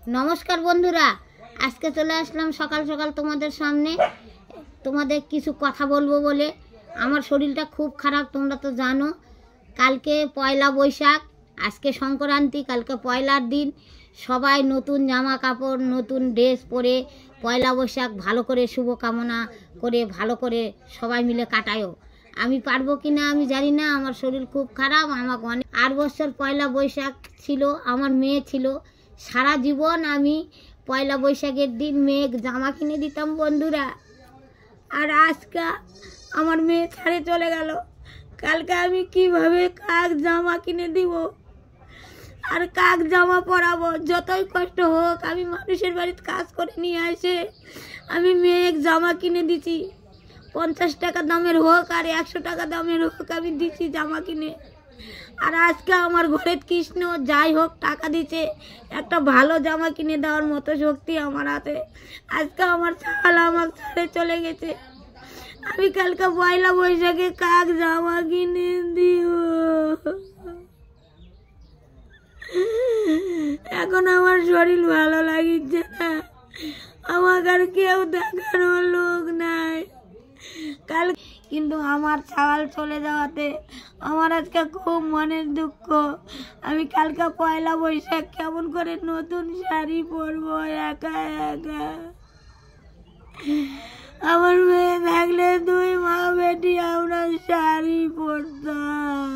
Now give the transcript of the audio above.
নমস্কার বন্ধুরা, আজকে চলে আসলাম সকাল সকাল তোমাদের সামনে। তোমাদের কিছু কথা বলবো বলে। আমার শরীরটা খুব খারাপ, তোমরা তো জানো। কালকে পয়লা বৈশাখ, আজকে সংক্রান্তি, কালকে পয়লার দিন। সবাই নতুন জামা কাপড়, নতুন ড্রেস পরে পয়লা বৈশাখ ভালো করে শুভকামনা করে ভালো করে সবাই মিলে কাটায়ও। আমি পারবো কি না আমি জানি না, আমার শরীর খুব খারাপ। আমাকে 8 বছর পয়লা বৈশাখ ছিল, আমার মেয়ে ছিল। সারা জীবন আমি পয়লা বৈশাখের দিন মেয়ে জামা কিনে দিতাম বন্ধুরা। আর আজকে আমার মেয়ে ছেড়ে চলে গেল। কালকে আমি কিভাবে কাক জামা কিনে দিব আর কাক জামা পরাবো? যতই কষ্ট হোক আমি মানুষের বাড়িতে কাজ করে নিয়ে আসে আমি মেয়ে জামা কিনে দিছি। 50 টাকা দামের হোক আর 100 টাকা দামের হোক আমি দিছি জামা কিনে। আর আজকে আমার ঘরের কৃষ্ণ যাই হোক টাকা দিচ্ছে, একটা ভালো জামা কিনে দেওয়ার মতো শক্তি আমার হাতে। আজকে আমার চাল আমার ছেড়ে চলে গেছে। আমি কালকে পয়লা বৈশাখে কাক জামা কিনে দিব। এখন আমার শরীর ভালো লাগিচ্ছে না, আমার আর কেউ দেখার লোক নাই। কাল কিন্তু আমার চাল চলে যাওয়াতে আমার আজকে খুব মনের দুঃখ। আমি কালকে পয়লা বৈশাখ কেমন করে নতুন শাড়ি পরবো একা একা? আমার মেয়ে থাকলে 2 মা বেটি আমরা শাড়ি পরতাম।